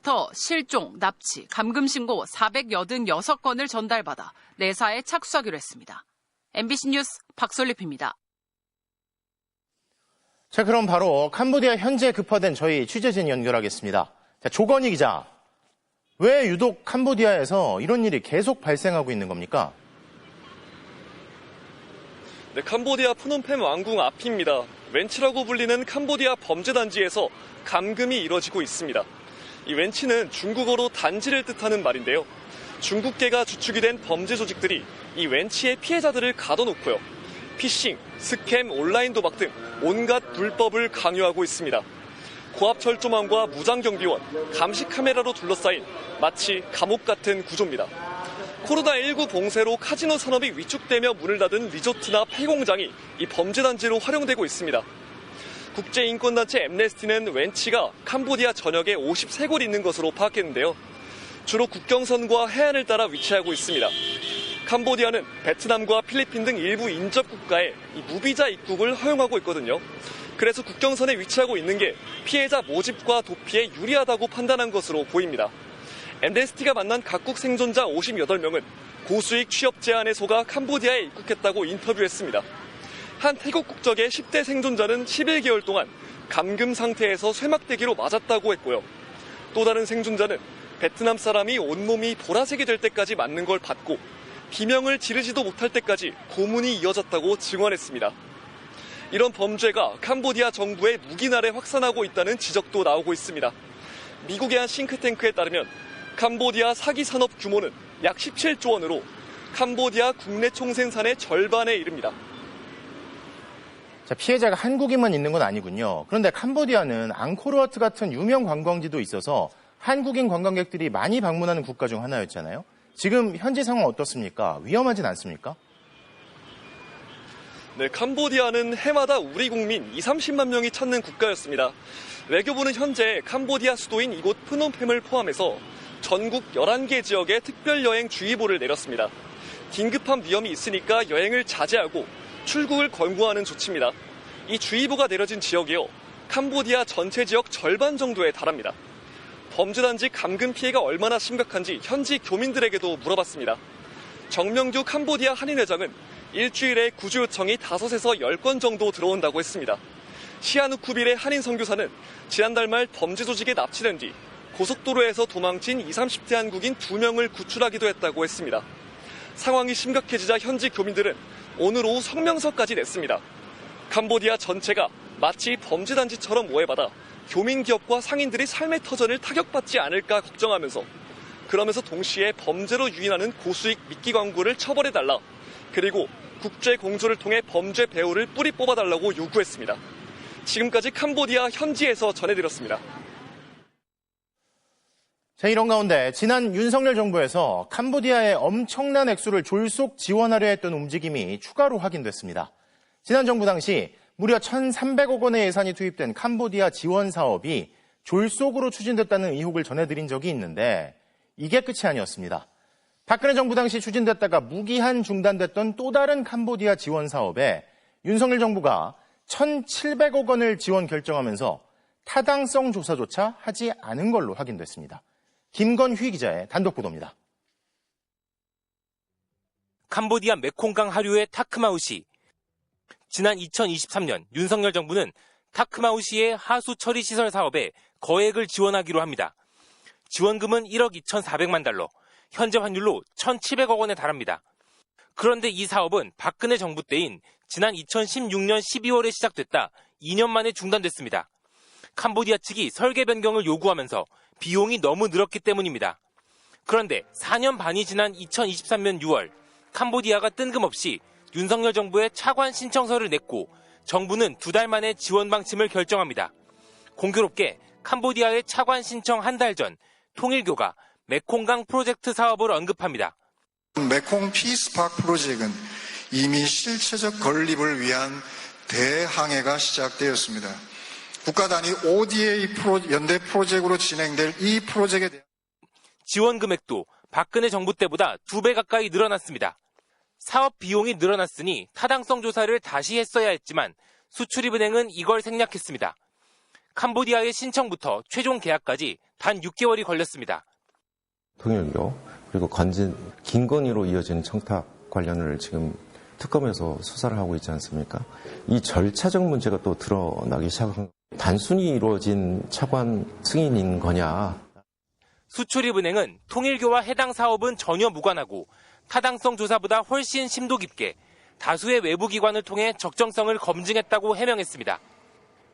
부터 실종, 납치, 감금 신고 486건을 전달받아 내사에 착수하기로 했습니다. MBC 뉴스 박솔립입니다. 자, 그럼 바로 캄보디아 현지에 급파된 저희 취재진 연결하겠습니다. 자, 조건희 기자, 왜 유독 캄보디아에서 이런 일이 계속 발생하고 있는 겁니까? 네, 캄보디아 프놈펜 왕궁 앞입니다. 웬치라고 불리는 캄보디아 범죄단지에서 감금이 이뤄지고 있습니다. 이 웬치는 중국어로 단지를 뜻하는 말인데요. 중국계가 주축이 된 범죄 조직들이 이 웬치의 피해자들을 가둬놓고요. 피싱, 스캠, 온라인 도박 등 온갖 불법을 강요하고 있습니다. 고압 철조망과 무장경비원, 감시 카메라로 둘러싸인 마치 감옥 같은 구조입니다. 코로나19 봉쇄로 카지노 산업이 위축되며 문을 닫은 리조트나 폐공장이 이 범죄단지로 활용되고 있습니다. 국제인권단체 앰네스티는 웬치가 캄보디아 전역에 53곳 있는 것으로 파악했는데요. 주로 국경선과 해안을 따라 위치하고 있습니다. 캄보디아는 베트남과 필리핀 등 일부 인접 국가에 이 무비자 입국을 허용하고 있거든요. 그래서 국경선에 위치하고 있는 게 피해자 모집과 도피에 유리하다고 판단한 것으로 보입니다. 앰네스티가 만난 각국 생존자 58명은 고수익 취업 제한에 속아 캄보디아에 입국했다고 인터뷰했습니다. 한 태국 국적의 10대 생존자는 11개월 동안 감금 상태에서 쇠막대기로 맞았다고 했고요. 또 다른 생존자는 베트남 사람이 온몸이 보라색이 될 때까지 맞는 걸 봤고 비명을 지르지도 못할 때까지 고문이 이어졌다고 증언했습니다. 이런 범죄가 캄보디아 정부의 무기날에 확산하고 있다는 지적도 나오고 있습니다. 미국의 한 싱크탱크에 따르면 캄보디아 사기 산업 규모는 약 17조 원으로 캄보디아 국내 총생산의 절반에 이릅니다. 자, 피해자가 한국인만 있는 건 아니군요. 그런데 캄보디아는 앙코르와트 같은 유명 관광지도 있어서 한국인 관광객들이 많이 방문하는 국가 중 하나였잖아요. 지금 현지 상황 어떻습니까? 위험하진 않습니까? 네, 캄보디아는 해마다 우리 국민 20-30만 명이 찾는 국가였습니다. 외교부는 현재 캄보디아 수도인 이곳 프놈펜을 포함해서 전국 11개 지역에 특별여행주의보를 내렸습니다. 긴급한 위험이 있으니까 여행을 자제하고 출국을 권고하는 조치입니다. 이 주의보가 내려진 지역이요, 캄보디아 전체 지역 절반 정도에 달합니다. 범죄단지 감금 피해가 얼마나 심각한지 현지 교민들에게도 물어봤습니다. 정명규 캄보디아 한인회장은 일주일에 구조 요청이 5에서 10건 정도 들어온다고 했습니다. 시아누쿠빌의 한인 선교사는 지난달 말 범죄 조직에 납치된 뒤 고속도로에서 도망친 20-30대 한국인 2명을 구출하기도 했다고 했습니다. 상황이 심각해지자 현지 교민들은 오늘 오후 성명서까지 냈습니다. 캄보디아 전체가 마치 범죄단지처럼 오해받아 교민기업과 상인들이 삶의 터전을 타격받지 않을까 걱정하면서 그러면서 동시에 범죄로 유인하는 고수익 미끼 광고를 처벌해달라, 그리고 국제 공조를 통해 범죄 배후를 뿌리 뽑아달라고 요구했습니다. 지금까지 캄보디아 현지에서 전해드렸습니다. 자, 이런 가운데 지난 윤석열 정부에서 캄보디아에 엄청난 액수를 졸속 지원하려 했던 움직임이 추가로 확인됐습니다. 지난 정부 당시 무려 1,300억 원의 예산이 투입된 캄보디아 지원 사업이 졸속으로 추진됐다는 의혹을 전해드린 적이 있는데 이게 끝이 아니었습니다. 박근혜 정부 당시 추진됐다가 무기한 중단됐던 또 다른 캄보디아 지원 사업에 윤석열 정부가 1,700억 원을 지원 결정하면서 타당성 조사조차 하지 않은 걸로 확인됐습니다. 김건휘 기자의 단독 보도입니다. 캄보디아 메콩강 하류의 타크마우시. 지난 2023년 윤석열 정부는 타크마우시의 하수 처리 시설 사업에 거액을 지원하기로 합니다. 지원금은 1억 2,400만 달러, 현재 환율로 1,700억 원에 달합니다. 그런데 이 사업은 박근혜 정부 때인 지난 2016년 12월에 시작됐다 2년 만에 중단됐습니다. 캄보디아 측이 설계 변경을 요구하면서 비용이 너무 늘었기 때문입니다. 그런데 4년 반이 지난 2023년 6월, 캄보디아가 뜬금없이 윤석열 정부에 차관 신청서를 냈고 정부는 2달 만에 지원 방침을 결정합니다. 공교롭게 캄보디아의 차관 신청 한 달 전 통일교가 메콩강 프로젝트 사업을 언급합니다. 메콩 피스파크 프로젝트는 이미 실체적 건립을 위한 대항해가 시작되었습니다. 국가 단위 ODA 연대 프로젝트로 진행될 이 프로젝트에 대한 지원 금액도 박근혜 정부 때보다 2배 가까이 늘어났습니다. 사업 비용이 늘어났으니 타당성 조사를 다시 했어야 했지만 수출입은행은 이걸 생략했습니다. 캄보디아의 신청부터 최종 계약까지 단 6개월이 걸렸습니다. 통일교 그리고 김건희로 이어지는 청탁 관련을 지금 특검에서 수사를 하고 있지 않습니까? 이 절차적 문제가 또 드러나기 시작한 단순히 이루어진 차관 승인인 거냐. 수출입은행은 통일교와 해당 사업은 전혀 무관하고 타당성 조사보다 훨씬 심도 깊게 다수의 외부 기관을 통해 적정성을 검증했다고 해명했습니다.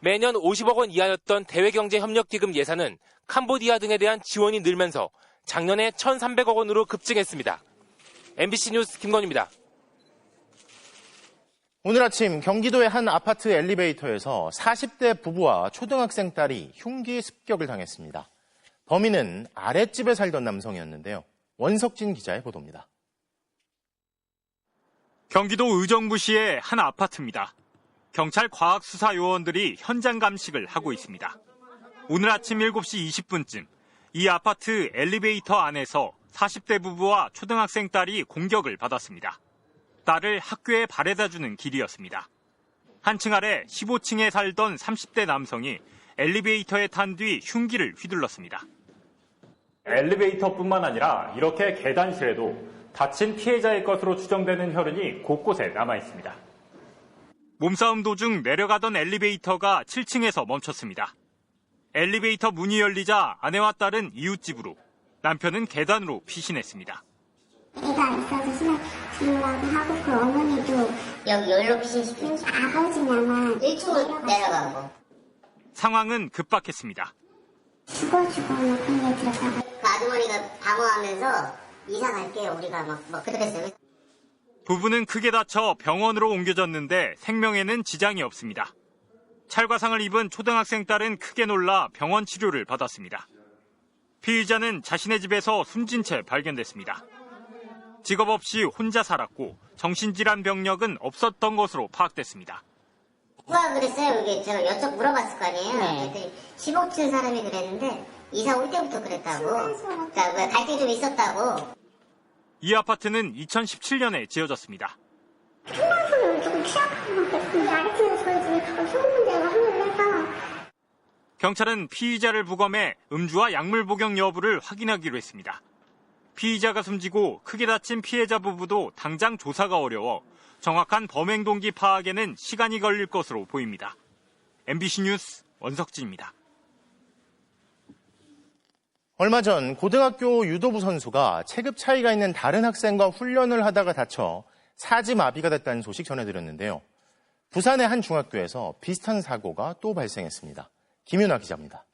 매년 50억 원 이하였던 대외경제협력기금 예산은 캄보디아 등에 대한 지원이 늘면서 작년에 1,300억 원으로 급증했습니다. MBC 뉴스 김건희입니다. 오늘 아침 경기도의 한 아파트 엘리베이터에서 40대 부부와 초등학생 딸이 흉기 습격을 당했습니다. 범인은 아랫집에 살던 남성이었는데요. 원석진 기자의 보도입니다. 경기도 의정부시의 한 아파트입니다. 경찰 과학수사 요원들이 현장 감식을 하고 있습니다. 오늘 아침 7시 20분쯤 이 아파트 엘리베이터 안에서 40대 부부와 초등학생 딸이 공격을 받았습니다. 딸을 학교에 바래다주는 길이었습니다. 한층 아래 15층에 살던 30대 남성이 엘리베이터에 탄 뒤 흉기를 휘둘렀습니다. 엘리베이터뿐만 아니라 이렇게 계단실에도 다친 피해자의 것으로 추정되는 혈흔이 곳곳에 남아 있습니다. 몸싸움 도중 내려가던 엘리베이터가 7층에서 멈췄습니다. 엘리베이터 문이 열리자 아내와 딸은 이웃집으로, 남편은 계단으로 피신했습니다. 애가 있어서 신랑 주려고 하고 그 어머니도 여기로 피신시켰지. 아버지는 아마 1층으로 내려가고. 상황은 급박했습니다. 죽어는 그런 게 들었다가 그 아주머니가 방어하면서 이사 갈게요. 우리가 막 그랬어요. 부부는 크게 다쳐 병원으로 옮겨졌는데 생명에는 지장이 없습니다. 찰과상을 입은 초등학생 딸은 크게 놀라 병원 치료를 받았습니다. 피의자는 자신의 집에서 숨진 채 발견됐습니다. 직업 없이 혼자 살았고 정신질환 병력은 없었던 것으로 파악됐습니다. 누가 그랬어요? 이게 제가 여쭤 물어봤을 거 아니에요? 그랬더니 15층 사람이 그랬는데 이사 올 때부터 그랬다고. 그러니까 갈등이 좀 있었다고. 이 아파트는 2017년에 지어졌습니다. 생각보다 조금 취약한 것 같은데 아래층에서 저희 집에 가고 소문제가 확인을 해서 경찰은 피의자를 부검해 음주와 약물 복용 여부를 확인하기로 했습니다. 피의자가 숨지고 크게 다친 피해자 부부도 당장 조사가 어려워 정확한 범행 동기 파악에는 시간이 걸릴 것으로 보입니다. MBC 뉴스 원석진입니다. 얼마 전 고등학교 유도부 선수가 체급 차이가 있는 다른 학생과 훈련을 하다가 다쳐 사지마비가 됐다는 소식 전해드렸는데요. 부산의 한 중학교에서 비슷한 사고가 또 발생했습니다. 김윤아 기자입니다.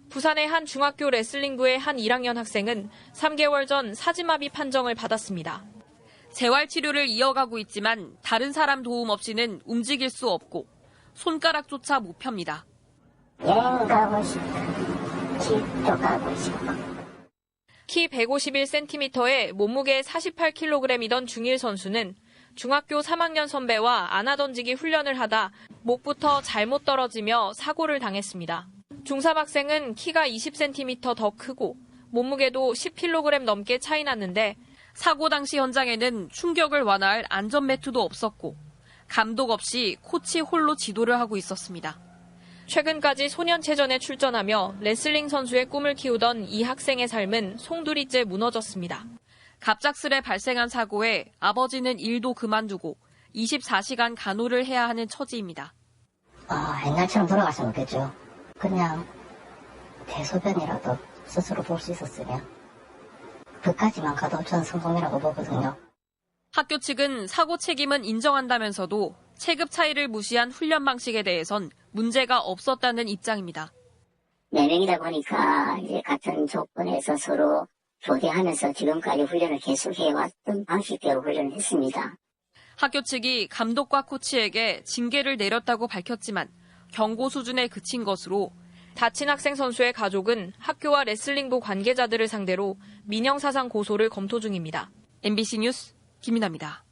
부산의 한 중학교 레슬링부의 한 1학년 학생은 3개월 전 사지마비 판정을 받았습니다. 재활치료를 이어가고 있지만 다른 사람 도움 없이는 움직일 수 없고 손가락조차 못 펴니다. 여행 가고 싶다. 집도 가고 싶다. 키 151cm에 몸무게 48kg이던 중1 선수는 중학교 3학년 선배와 안아던지기 훈련을 하다 목부터 잘못 떨어지며 사고를 당했습니다. 중3 학생은 키가 20cm 더 크고 몸무게도 10kg 넘게 차이 났는데 사고 당시 현장에는 충격을 완화할 안전매트도 없었고 감독 없이 코치 홀로 지도를 하고 있었습니다. 최근까지 소년체전에 출전하며 레슬링 선수의 꿈을 키우던 이 학생의 삶은 송두리째 무너졌습니다. 갑작스레 발생한 사고에 아버지는 일도 그만두고 24시간 간호를 해야 하는 처지입니다. 옛날처럼 돌아갔으면 좋겠죠. 그냥 대소변이라도 스스로 볼 수 있었으면 그까지만 가도 저는 성공이라고 보거든요. 학교 측은 사고 책임은 인정한다면서도 체급 차이를 무시한 훈련 방식에 대해선 문제가 없었다는 입장입니다. 4명이다 보니까 이제 같은 조건에서 서로 교대하면서 지금까지 훈련을 계속해왔던 방식대로 훈련을 했습니다. 학교 측이 감독과 코치에게 징계를 내렸다고 밝혔지만 경고 수준에 그친 것으로 다친 학생 선수의 가족은 학교와 레슬링부 관계자들을 상대로 민형사상 고소를 검토 중입니다. MBC 뉴스 김민아입니다.